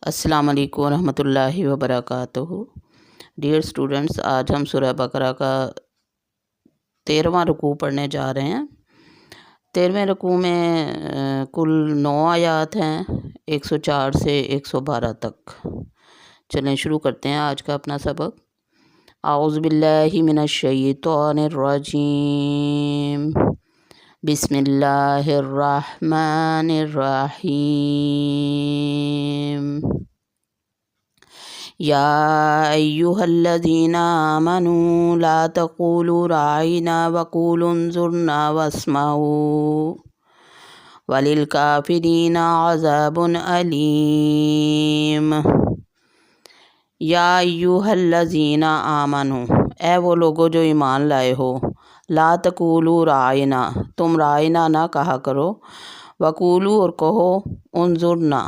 السلام علیکم ورحمۃ اللہ وبرکاتہ۔ ڈیئر اسٹوڈنٹس، آج ہم سورہ بقرہ کا 13واں رکوع پڑھنے جا رہے ہیں۔ 13ویں رکوع میں کل 9 آیات ہیں، 104 سے 112 تک۔ چلیں شروع کرتے ہیں آج کا اپنا سبق۔ اعوذ باللہ من الشیطان الرجیم، بسم اللہ الرحمن الرحیم۔ یا ایہا الذین آمنوا لا تقولوا راعنا وقولوا انظرنا واسمعوا وللکافرین عذاب علیم۔ یا ایہا الذین آمنوا، اے وہ لوگو جو ایمان لائے ہو، لا تقولوا راعنا، تم راعنا نہ کہا کرو، وقولوا اور کہو، انظرنا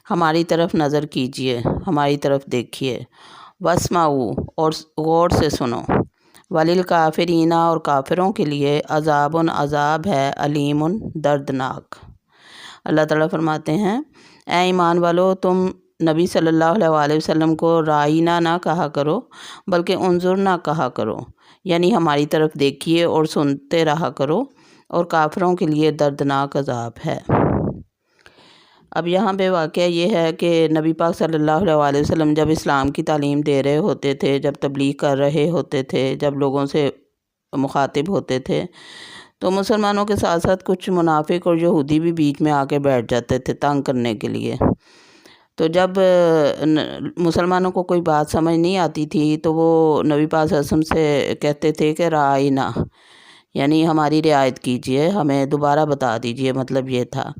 ہماری طرف نظر کیجئے، ہماری طرف دیکھیے، واسمعوا اور غور سے سنو، وللکافرین اور کافروں کے لیے عذاب عذاب ہے، علیم دردناک۔ اللہ تعالیٰ فرماتے ہیں اے ایمان والو، تم نبی صلی اللہ علیہ وسلم کو راعنا نہ کہا کرو بلکہ انظرنا کہا کرو، یعنی ہماری طرف دیکھیے اور سنتے رہا کرو، اور کافروں کے لیے دردناک عذاب ہے۔ اب یہاں پہ واقعہ یہ ہے کہ نبی پاک صلی اللہ علیہ وسلم جب اسلام کی تعلیم دے رہے ہوتے تھے، جب تبلیغ کر رہے ہوتے تھے، جب لوگوں سے مخاطب ہوتے تھے، تو مسلمانوں کے ساتھ ساتھ کچھ منافق اور یہودی بھی بیچ میں آ کے بیٹھ جاتے تھے تنگ کرنے کے لیے۔ تو جب مسلمانوں کو کوئی بات سمجھ نہیں آتی تھی تو وہ نبی پاک صلی اللہ علیہ وسلم سے کہتے تھے کہ راعنا، یعنی ہماری رعایت کیجئے، ہمیں دوبارہ بتا دیجئے، مطلب یہ تھا۔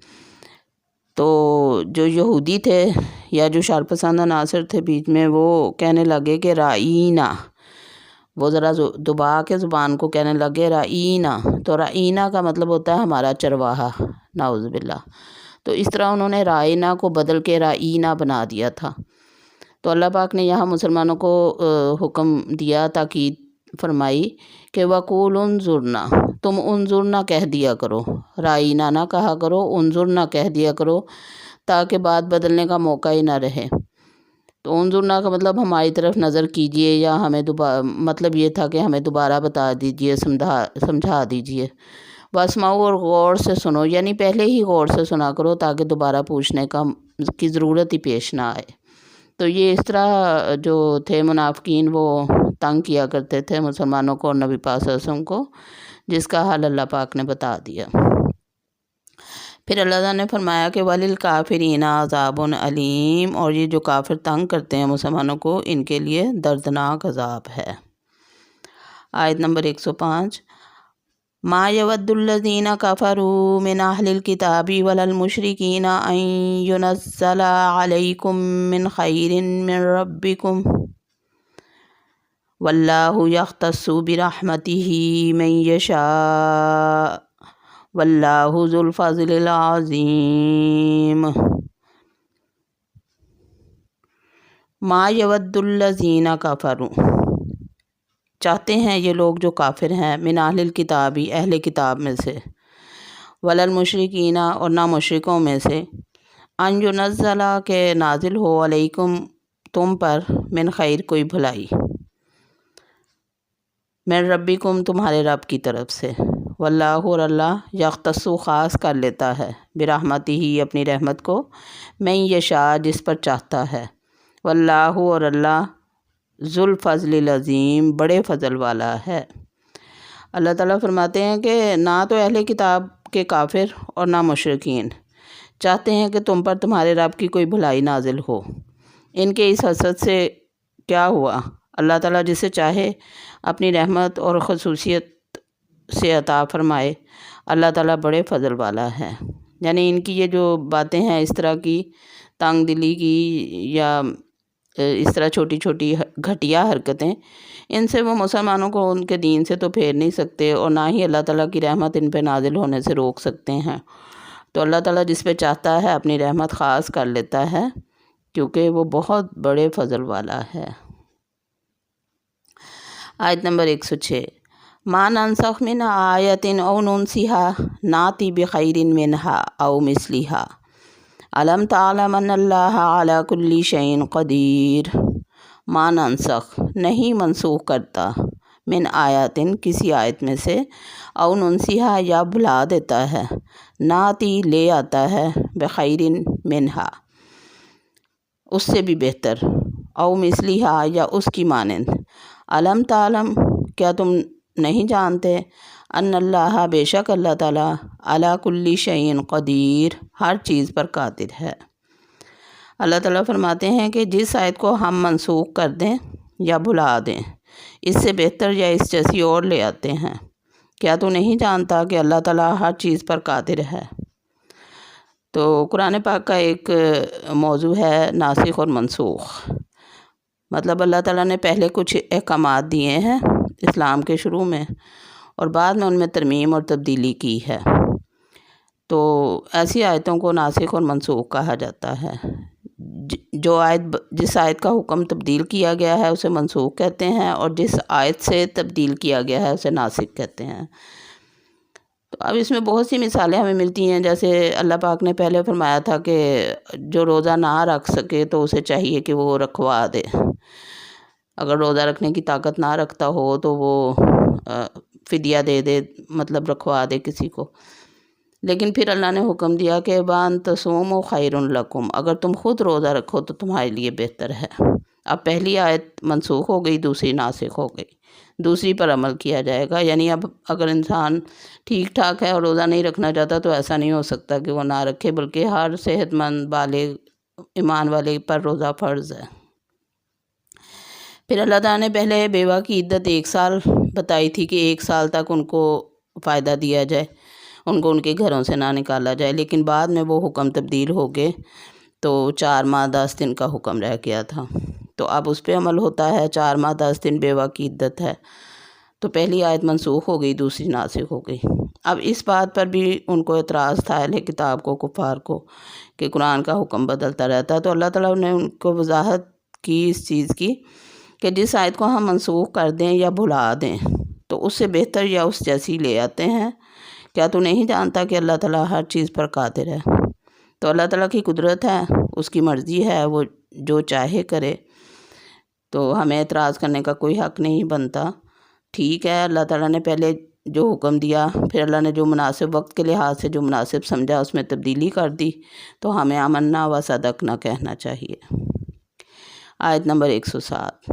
تو جو یہودی تھے یا جو شرپسند عناصر تھے بیچ میں، وہ کہنے لگے کہ رعینا، وہ ذرا دبا کے زبان کو کہنے لگے رعینا، تو رعینا کا مطلب ہوتا ہے ہمارا چرواہا، نعوذ باللہ۔ تو اس طرح انہوں نے رعینا کو بدل کے رعینا بنا دیا تھا۔ تو اللہ پاک نے یہاں مسلمانوں کو حکم دیا، تاکید فرمائی کہ وقول انظرنا، تم انظرنا کہہ دیا کرو، رعینا نہ کہا کرو، انظرنا کہہ دیا کرو، تاکہ بات بدلنے کا موقع ہی نہ رہے۔ تو انظرنا کا مطلب ہماری طرف نظر کیجئے، یا ہمیں مطلب یہ تھا کہ ہمیں دوبارہ بتا دیجئے، سمجھا دیجئے۔ واسمعوا اور غور سے سنو، یعنی پہلے ہی غور سے سنا کرو تاکہ دوبارہ پوچھنے کی ضرورت ہی پیش نہ آئے۔ تو یہ اس طرح جو تھے منافقین، وہ تنگ کیا کرتے تھے مسلمانوں کو اور نبی پاک صلی اللہ علیہ وسلم کو، جس کا حل اللہ پاک نے بتا دیا۔ پھر اللہ تعالیٰ نے فرمایا کہ وَلِلْكَافِرِينَ عَذَابٌ عَلِيمٌ، اور یہ جو کافر تنگ کرتے ہیں مسلمانوں کو، ان کے لیے دردناک عذاب ہے۔ آیت نمبر 105۔ مَا يَوَدُّ الَّذِينَ كَفَرُوا مِنْ أَهْلِ الْكِتَابِ وَلَا الْمُشْرِكِينَ أَنْ يُنَزَّلَ عَلَيْكُمْ مِنْ خَيْرٍ مِّنْ رَبِّكُمْ وَاللَّهُ يَخْتَصُّ بِرَحْمَتِهِ مَن يَشَاءُ وَاللَّهُ ذُو الْفَضْلِ الْعَظِيمِ۔ مَا يَوَدُّ الَّذِينَ كَفَرُوا، چاہتے ہیں یہ لوگ جو کافر ہیں، من اہل الکتابی، اہل کتاب میں سے، ولا المشرکین اور نہ مشرکوں میں سے، ان ینزل کہ نازل ہو، علیکم تم پر، من خیر کوئی بھلائی، من ربکم تمہارے رب کی طرف سے، واللہ اور اللہ، یختص خاص کر لیتا ہے، برحمتہ ہی اپنی رحمت کو، من یشاء جس پر چاہتا ہے، واللہ اور اللہ، ذو الفضل العظیم بڑے فضل والا ہے۔ اللہ تعالیٰ فرماتے ہیں کہ نہ تو اہل کتاب کے کافر اور نہ مشرکین چاہتے ہیں کہ تم پر تمہارے رب کی کوئی بھلائی نازل ہو۔ ان کے اس حسد سے کیا ہوا؟ اللہ تعالیٰ جسے چاہے اپنی رحمت اور خصوصیت سے عطا فرمائے۔ اللہ تعالیٰ بڑے فضل والا ہے۔ یعنی ان کی یہ جو باتیں ہیں، اس طرح کی تنگ دلی کی یا اس طرح چھوٹی چھوٹی گھٹیا حرکتیں، ان سے وہ مسلمانوں کو ان کے دین سے تو پھیر نہیں سکتے، اور نہ ہی اللہ تعالیٰ کی رحمت ان پہ نازل ہونے سے روک سکتے ہیں۔ تو اللہ تعالیٰ جس پہ چاہتا ہے اپنی رحمت خاص کر لیتا ہے، کیونکہ وہ بہت بڑے فضل والا ہے۔ آیت نمبر 106۔ ما ننسخ من آیت او ننسیہا ناتی بخیر منہا او مثلیہا علم تعلم ان اللہ علی کل شیء قدیر، ما ننسخ نہیں منسوخ کرتا، من آیاتن کسی آیت میں سے، او ننسیہا یا بھلا دیتا ہے، ناتی لے آتا ہے، بخیرن منہا اس سے بھی بہتر، او مثلیہا یا اس کی مانند۔ علم تعلم کیا تم نہیں جانتے، ان اللہ بے شک اللہ تعالیٰ، علی کل شیء قدیر ہر چیز پر قادر ہے۔ اللہ تعالیٰ فرماتے ہیں کہ جس آیت کو ہم منسوخ کر دیں یا بھلا دیں، اس سے بہتر یا اس جیسی اور لے آتے ہیں، کیا تو نہیں جانتا کہ اللہ تعالیٰ ہر چیز پر قادر ہے۔ تو قرآن پاک کا ایک موضوع ہے ناسخ اور منسوخ، مطلب اللہ تعالیٰ نے پہلے کچھ احکامات دیے ہیں اسلام کے شروع میں، اور بعد میں ان میں ترمیم اور تبدیلی کی ہے، تو ایسی آیتوں کو ناسخ اور منسوخ کہا جاتا ہے۔ جس آیت کا حکم تبدیل کیا گیا ہے اسے منسوخ کہتے ہیں، اور جس آیت سے تبدیل کیا گیا ہے اسے ناسخ کہتے ہیں۔ تو اب اس میں بہت سی مثالیں ہمیں ملتی ہیں، جیسے اللہ پاک نے پہلے فرمایا تھا کہ جو روزہ نہ رکھ سکے تو اسے چاہیے کہ وہ رکھوا دے، اگر روزہ رکھنے کی طاقت نہ رکھتا ہو تو وہ فدیہ دے دے، مطلب رکھوا دے کسی کو۔ لیکن پھر اللہ نے حکم دیا کہ وَأَن تَصُومُوا خَيْرٌ لَكُمْ، اگر تم خود روزہ رکھو تو تمہارے لیے بہتر ہے۔ اب پہلی آیت منسوخ ہو گئی، دوسری ناسخ ہو گئی، دوسری پر عمل کیا جائے گا۔ یعنی اب اگر انسان ٹھیک ٹھاک ہے اور روزہ نہیں رکھنا چاہتا تو ایسا نہیں ہو سکتا کہ وہ نہ رکھے، بلکہ ہر صحت مند بالغ ایمان والے پر روزہ فرض ہے۔ پھر اللہ تعالیٰ نے پہلے بیوہ کی عدت 1 سال بتائی تھی کہ 1 سال تک ان کو فائدہ دیا جائے، ان کو ان کے گھروں سے نہ نکالا جائے، لیکن بعد میں وہ حکم تبدیل ہو گئے تو 4 ماہ 10 دن کا حکم رہ گیا تھا، تو اب اس پہ عمل ہوتا ہے۔ 4 ماہ 10 دن بیوہ کی عدت ہے، تو پہلی آیت منسوخ ہو گئی، دوسری ناسخ ہو گئی۔ اب اس بات پر بھی ان کو اعتراض تھا اہل کتاب کو، کفار کو، کہ قرآن کا حکم بدلتا رہتا ہے، تو اللہ تعالیٰ نے ان کو وضاحت کی اس چیز کی کہ جس آیت کو ہم منسوخ کر دیں یا بھلا دیں تو اس سے بہتر یا اس جیسی لے آتے ہیں، کیا تو نہیں جانتا کہ اللہ تعالیٰ ہر چیز پر قادر ہے۔ تو اللہ تعالیٰ کی قدرت ہے، اس کی مرضی ہے، وہ جو چاہے کرے، تو ہمیں اعتراض کرنے کا کوئی حق نہیں بنتا۔ ٹھیک ہے، اللہ تعالیٰ نے پہلے جو حکم دیا، پھر اللہ نے جو مناسب وقت کے لحاظ سے جو مناسب سمجھا اس میں تبدیلی کر دی، تو ہمیں آمنا و صدقنا کہنا چاہیے۔ آیت نمبر 107،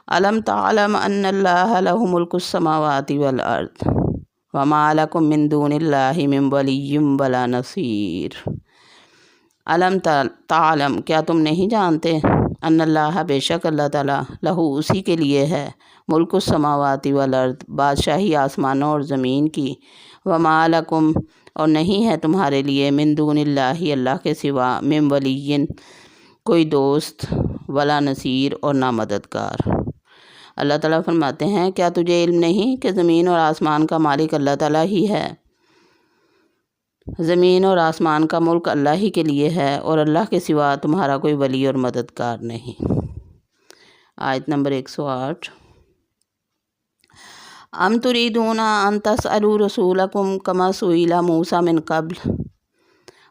علم تعلم ان اللہ لہ ملک السماوات والارض وما لکم من دون اللہ من ولی ولا نصیر۔ علم تعلم کیا تم نہیں جانتے، ان اللہ بے شک اللہ تعالیٰ، لہو اسی کے لیے ہے، ملک السماوات والارض بادشاہی آسمانوں اور زمین کی، وما لکم اور نہیں ہے تمہارے لیے، من دون اللہ اللہ کے سوا، من ولی کوئی دوست، ولا نصیر اور نہ مددگار۔ اللہ تعالیٰ فرماتے ہیں کیا تجھے علم نہیں کہ زمین اور آسمان کا مالک اللہ تعالیٰ ہی ہے، زمین اور آسمان کا ملک اللہ ہی کے لیے ہے، اور اللہ کے سوا تمہارا کوئی ولی اور مددگار نہیں۔ آیت نمبر 108، ام تریدون ان تسألوا رسولکم کما سئل موسیٰ من قبل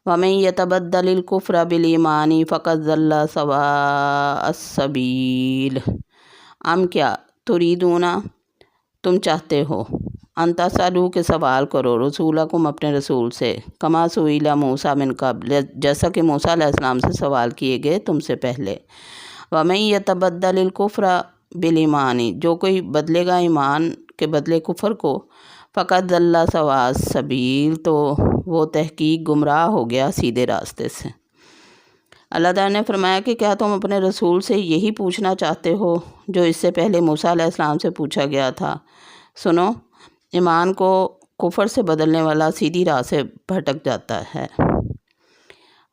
ومن یتبدل الکفر بالایمان فقد ضل سواء السبیل۔ ام کیا، تریدون تم چاہتے ہو، ان تسألوا کہ سوال کرو، رسولکم اپنے رسول سے، کما سئل موسیٰ من قبل جیسا کہ موسیٰ علیہ السلام سے سوال کیے گئے تم سے پہلے، ومن یتبدل الکفر بالایمان جو کوئی بدلے گا ایمان کے بدلے کفر کو، فقد ضل سواء السبیل تو وہ تحقیق گمراہ ہو گیا سیدھے راستے سے۔ اللہ تعالیٰ نے فرمایا کہ کیا تم اپنے رسول سے یہی پوچھنا چاہتے ہو جو اس سے پہلے موسیٰ علیہ السلام سے پوچھا گیا تھا؟ سنو، ایمان کو کفر سے بدلنے والا سیدھی راہ سے بھٹک جاتا ہے۔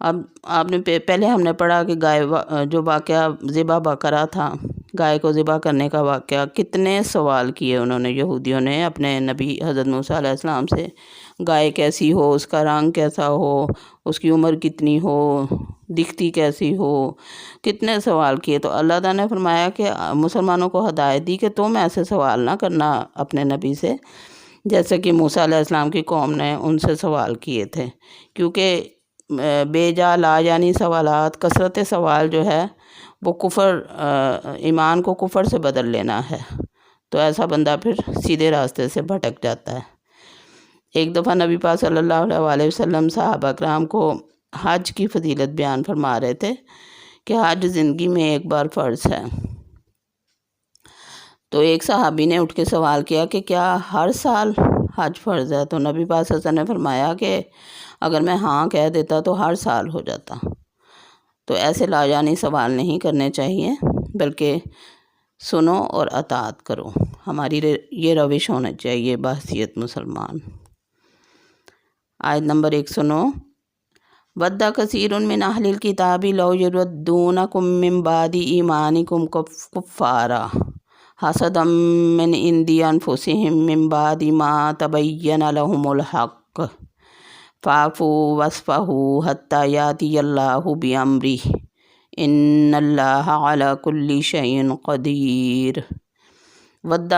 اب آپ نے پہلے ہم نے پڑھا کہ گائے جو واقعہ ذبح بقرہ تھا، گائے کو ذبح کرنے کا واقعہ، کتنے سوال کیے انہوں نے، یہودیوں نے اپنے نبی حضرت موسیٰ علیہ السلام سے، گائے کیسی ہو، اس کا رنگ کیسا ہو، اس کی عمر کتنی ہو، دکھتی کیسی ہو، کتنے سوال کیے۔ تو اللہ تعالیٰ نے فرمایا کہ مسلمانوں کو ہدایت دی کہ تم ایسے سوال نہ کرنا اپنے نبی سے جیسے کہ موسیٰ علیہ السلام کی قوم نے ان سے سوال کیے تھے، کیونکہ بے جا لا یعنی سوالات، کثرت سوال جو ہے وہ کفر، ایمان کو کفر سے بدل لینا ہے، تو ایسا بندہ پھر سیدھے راستے سے بھٹک جاتا ہے۔ ایک دفعہ نبی پاک صلی اللہ علیہ وسلم صحابہ کرام کو حج کی فضیلت بیان فرما رہے تھے کہ حج زندگی میں ایک بار فرض ہے۔ تو ایک صحابی نے اٹھ کے سوال کیا کہ کیا ہر سال حج فرض ہے؟ تو نبی پاک صلی اللہ علیہ وسلم نے فرمایا کہ اگر میں ہاں کہہ دیتا تو ہر سال ہو جاتا۔ تو ایسے لاجانی سوال نہیں کرنے چاہیے، بلکہ سنو اور اطاعت کرو، ہماری یہ روش ہونا چاہیے بحیثیت مسلمان۔ آیت نمبر 109، وَدَّ كَثِيرٌ مِّنْ أَهْلِ الْكِتَابِ لَوْ يُرُدُّونَكُم مِّن بَعْدِ إِيمَانِكُمْ كُفَّارًا حَسَدًا مِّنْ عِندِ أَنفُسِهِم مِّن بَعْدِ مَا تَبَيَّنَ لَهُمُ الْحَقُّ فَاعْفُوا وَاصْفَحُوا حَتَّى يَأْتِيَ اللَّهُ بِأَمْرِهِ إِنَّ اللَّهَ عَلَى كُلِّ شَيْءٍ قَدِيرٌ۔ وَدَّ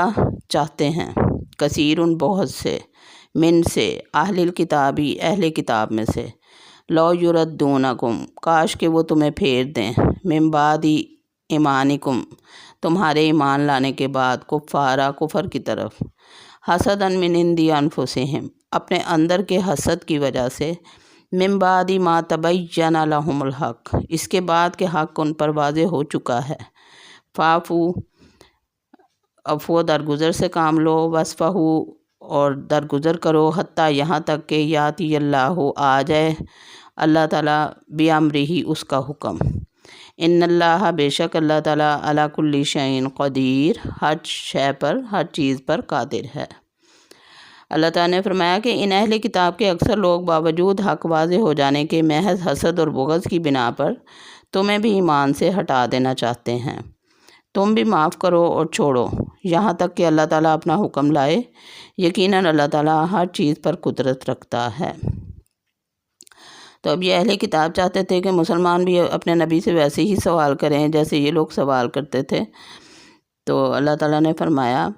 چاہتے ہیں، کثیر بہت سے، من سے، اہل الکتابی اہل کتاب میں سے، لو یردونکم کاش کہ وہ تمہیں پھیر دیں، من بعد ایمانکم تمہارے ایمان لانے کے بعد، کفارا کفر کی طرف، حسدا من عند انفسہم اپنے اندر کے حسد کی وجہ سے، من بعد ما تبین لہم الحق اس کے بعد کہ حق ان پر واضح ہو چکا ہے، فاعفو عفو درگزر سے کام لو، وصفحو اور درگزر کرو، حتیٰ یہاں تک کہ یاتی اللہ آ جائے اللہ تعالیٰ بِأَمْرِهِ اس کا حکم، ان اللہ بے شک اللہ تعالیٰ علی کل شیء قدیر ہر شے پر ہر چیز پر قادر ہے۔ اللہ تعالیٰ نے فرمایا کہ ان اہل کتاب کے اکثر لوگ باوجود حق واضح ہو جانے کے محض حسد اور بغض کی بنا پر تمہیں بھی ایمان سے ہٹا دینا چاہتے ہیں۔ تم بھی معاف کرو اور چھوڑو یہاں تک کہ اللہ تعالیٰ اپنا حکم لائے، یقیناً اللہ تعالیٰ ہر چیز پر قدرت رکھتا ہے۔ تو اب یہ اہل کتاب چاہتے تھے کہ مسلمان بھی اپنے نبی سے ویسے ہی سوال کریں جیسے یہ لوگ سوال کرتے تھے، تو اللہ تعالیٰ نے فرمایا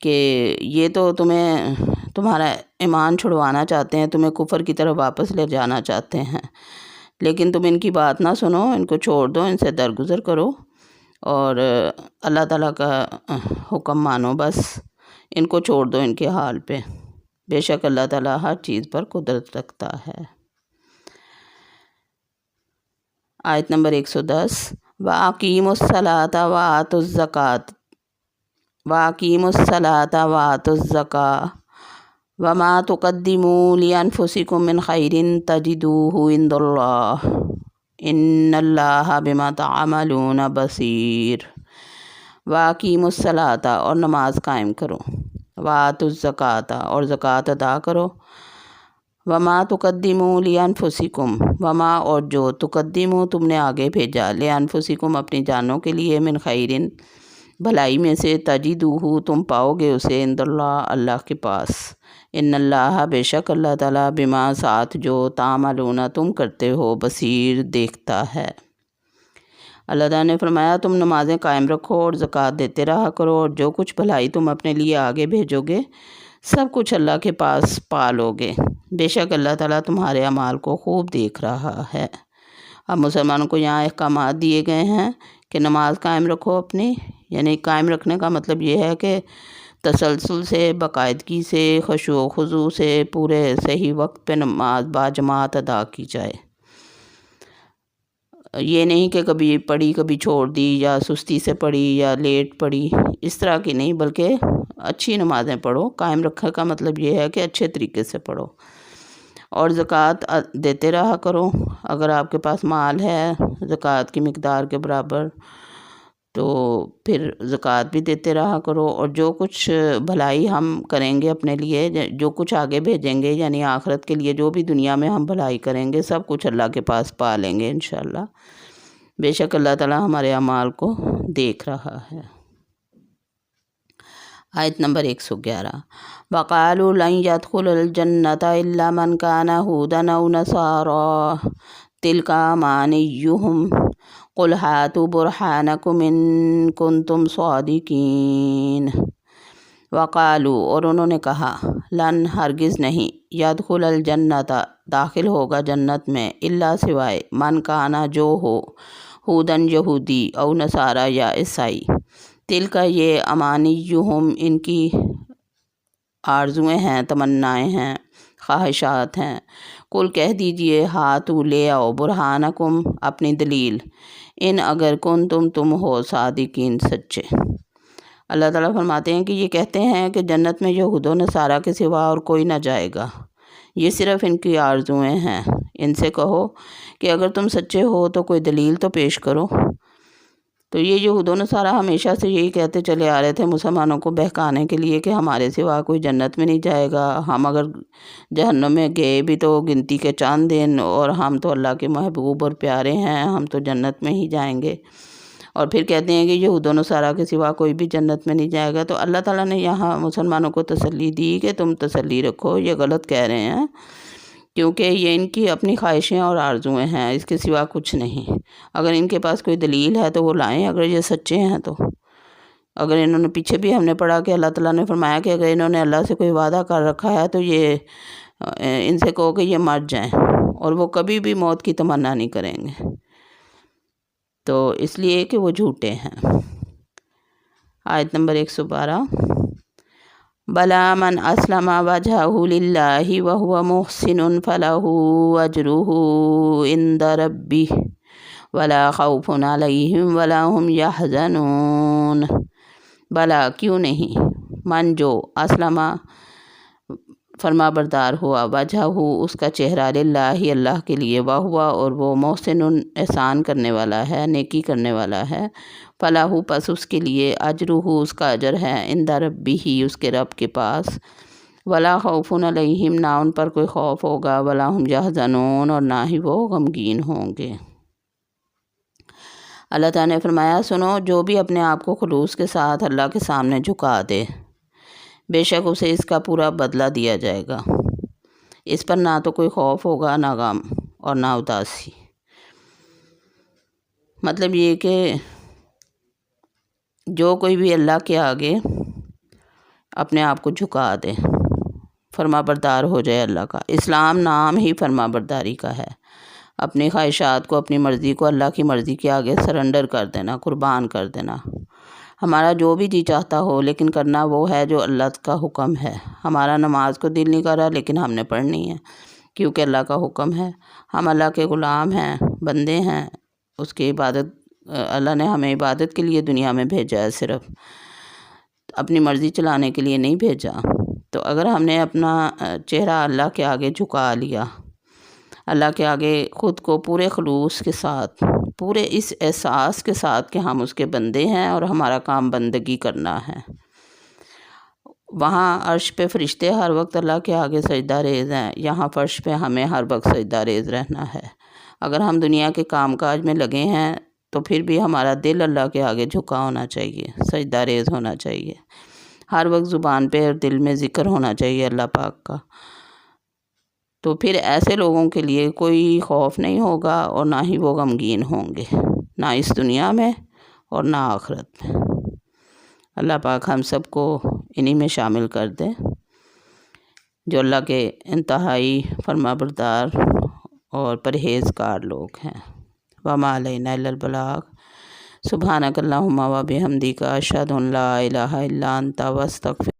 کہ یہ تو تمہارا ایمان چھڑوانا چاہتے ہیں، تمہیں کفر کی طرف واپس لے جانا چاہتے ہیں، لیکن تم ان کی بات نہ سنو، ان کو چھوڑ دو، ان سے درگزر کرو اور اللہ تعالیٰ کا حکم مانو، بس ان کو چھوڑ دو ان کے حال پہ، بے شک اللہ تعالیٰ ہر چیز پر قدرت رکھتا ہے۔ آیت نمبر 110، وَأَقِیمُوا الصَّلَاةَ وَآتُوا الزَّکَاةَ وَأَقِیمُوا الصَّلَاةَ وَآتُوا الزَّکَاةَ وَمَا تُقَدِّمُوا لِأَنفُسِکُم مِّن خَیْرٍ تَجِدُوهُ عِندَ اللَّهِ إِنَّ اللَّهَ بِمَا تَعْمَلُونَ بَصِیرٌ۔ وَأَقِیمُوا الصَّلَاةَ اور نماز قائم کرو، وَآتُوا الزَّکَاةَ اور زکوٰۃ ادا کرو، وَمَا تُقَدِّمُوا لِأَنفُسِکُم وَمَا اور جو تقدموا تم نے آگے بھیجا، لِأَنفُسِکُم اپنی جانوں کے لیے، من خیرٍ بھلائی میں سے، تجدوہ تم پاؤ گے اسے، عند اللہ اللہ کے پاس، ان اللہ بے شک اللہ تعالیٰ، بما ساتھ جو، تعملون تم کرتے ہو، بصیر دیکھتا ہے۔ اللہ تعالیٰ نے فرمایا تم نمازیں قائم رکھو اور زکوٰۃ دیتے رہا کرو، اور جو کچھ بھلائی تم اپنے لیے آگے بھیجو گے سب کچھ اللہ کے پاس پا لو گے، بے شک اللہ تعالیٰ تمہارے اعمال کو خوب دیکھ رہا ہے۔ اب مسلمانوں کو یہاں احکامات دیے گئے ہیں کہ نماز قائم رکھو اپنی، یعنی قائم رکھنے کا مطلب یہ ہے کہ تسلسل سے، باقاعدگی سے، خشوع و خضوع سے پورے صحیح وقت پہ نماز باجماعت ادا کی جائے، یہ نہیں کہ کبھی پڑھی کبھی چھوڑ دی، یا سستی سے پڑھی یا لیٹ پڑھی، اس طرح کی نہیں، بلکہ اچھی نمازیں پڑھو۔ قائم رکھنے کا مطلب یہ ہے کہ اچھے طریقے سے پڑھو، اور زکوٰۃ دیتے رہا کرو، اگر آپ کے پاس مال ہے زکوٰۃ کی مقدار کے برابر تو پھر زکوٰۃ بھی دیتے رہا کرو، اور جو کچھ بھلائی ہم کریں گے اپنے لیے، جو کچھ آگے بھیجیں گے، یعنی آخرت کے لیے جو بھی دنیا میں ہم بھلائی کریں گے سب کچھ اللہ کے پاس پا لیں گے انشاءاللہ، بے شک اللہ تعالیٰ ہمارے اعمال کو دیکھ رہا ہے۔ آیت نمبر 111، وَقَالُوا لَن يَدْخُلَ الْجَنَّةَ إِلَّا مَنْ كَانَ هُودًا أَوْ نَصَارَىٰ تِلْكَ أَمَانِيُّهُمْ قُلْ هَاتُوا بُرْهَانَكُمْ إِن كُنتُمْ صَادِقِينَ۔ وَقَالُوا اور انہوں نے کہا، لن ہرگز نہیں، یدخل الجنت داخل ہوگا جنت میں، الا سوائے من کانا جو ہو، ہودن یہودی، او نصارہ یا عیسائی، تل کا یہ امانیہم ان کی آرزویں ہیں، تمنائیں ہیں، خواہشات ہیں۔ کل کہہ دیجئے ہاتھو لے آؤ، برہانکم اپنی دلیل، ان اگر تم ہو صادقین سچے۔ اللہ تعالیٰ فرماتے ہیں کہ یہ کہتے ہیں کہ جنت میں یہود و نصارہ کے سوا اور کوئی نہ جائے گا، یہ صرف ان کی آرزویں ہیں۔ ان سے کہو کہ اگر تم سچے ہو تو کوئی دلیل تو پیش کرو۔ تو یہ یہود و نصارہ ہمیشہ سے یہی کہتے چلے آ رہے تھے مسلمانوں کو بہکانے کے لیے کہ ہمارے سوا کوئی جنت میں نہیں جائے گا، ہم اگر جہنم میں گئے بھی تو گنتی کے چاند دن، اور ہم تو اللہ کے محبوب اور پیارے ہیں، ہم تو جنت میں ہی جائیں گے۔ اور پھر کہتے ہیں کہ یہود و نصارہ کے سوا کوئی بھی جنت میں نہیں جائے گا۔ تو اللہ تعالیٰ نے یہاں مسلمانوں کو تسلی دی کہ تم تسلی رکھو، یہ غلط کہہ رہے ہیں، کیونکہ یہ ان کی اپنی خواہشیں اور آرزویں ہیں، اس کے سوا کچھ نہیں۔ اگر ان کے پاس کوئی دلیل ہے تو وہ لائیں، اگر یہ سچے ہیں تو۔ اگر انہوں نے پیچھے بھی ہم نے پڑھا کہ اللہ تعالیٰ نے فرمایا کہ اگر انہوں نے اللہ سے کوئی وعدہ کر رکھا ہے تو یہ ان سے کہو کہ یہ مر جائیں، اور وہ کبھی بھی موت کی تمنا نہیں کریں گے، تو اس لیے کہ وہ جھوٹے ہیں۔ آیت نمبر 112، بلا من اسلم وجهه للہ وهو محسن فلہ اجرہ عند ربہ ولا خوف علیہم ولا هم یحزنون۔ بلا کیوں نہیں، من جو، اسلم فرما بردار ہوا، وجہ اس کا چہرہ، للہ اللہ کے لیے، ہوا اور وہ محسن احسان کرنے والا ہے، نیکی کرنے والا ہے، فلاح پس اس کے لیے، اجرہ اس کا اجر ہے، عند ربہ اس کے رب کے پاس، ولا خوف علیہم نہ ان پر کوئی خوف ہوگا، ولا هم یحزنون اور نہ ہی وہ غمگین ہوں گے۔ اللہ تعالیٰ نے فرمایا سنو، جو بھی اپنے آپ کو خلوص کے ساتھ اللہ کے سامنے جھکا دے، بے شک اسے اس کا پورا بدلہ دیا جائے گا، اس پر نہ تو کوئی خوف ہوگا، نہ غم اور نہ اداسی۔ مطلب یہ کہ جو کوئی بھی اللہ کے آگے اپنے آپ کو جھکا دے، فرما بردار ہو جائے اللہ کا۔ اسلام نام ہی فرما برداری کا ہے، اپنی خواہشات کو، اپنی مرضی کو اللہ کی مرضی کے آگے سرنڈر کر دینا، قربان کر دینا۔ ہمارا جو بھی جی چاہتا ہو، لیکن کرنا وہ ہے جو اللہ کا حکم ہے۔ ہمارا نماز کو دل نہیں کر رہا، لیکن ہم نے پڑھنی ہے کیونکہ اللہ کا حکم ہے۔ ہم اللہ کے غلام ہیں، بندے ہیں، اس کی عبادت، اللہ نے ہمیں عبادت کے لیے دنیا میں بھیجا ہے، صرف اپنی مرضی چلانے کے لیے نہیں بھیجا۔ تو اگر ہم نے اپنا چہرہ اللہ کے آگے جھکا لیا، اللہ کے آگے خود کو پورے خلوص کے ساتھ، پورے اس احساس کے ساتھ کہ ہم اس کے بندے ہیں اور ہمارا کام بندگی کرنا ہے، وہاں عرش پہ فرشتے ہر وقت اللہ کے آگے سجدہ ریز ہیں، یہاں فرش پہ ہمیں ہر وقت سجدہ ریز رہنا ہے۔ اگر ہم دنیا کے کام کاج میں لگے ہیں تو پھر بھی ہمارا دل اللہ کے آگے جھکا ہونا چاہیے، سجدہ ریز ہونا چاہیے، ہر وقت زبان پہ اور دل میں ذکر ہونا چاہیے اللہ پاک کا۔ تو پھر ایسے لوگوں کے لیے کوئی خوف نہیں ہوگا اور نہ ہی وہ غمگین ہوں گے، نہ اس دنیا میں اور نہ آخرت میں۔ اللہ پاک ہم سب کو انہی میں شامل کر دے جو اللہ کے انتہائی فرما بردار اور پرہیزگار لوگ ہیں۔ وما علینا الا البلاغ۔ سبحانک اللہم و بحمدک، اشہد ان لا الہ الا انت، واستغفرک۔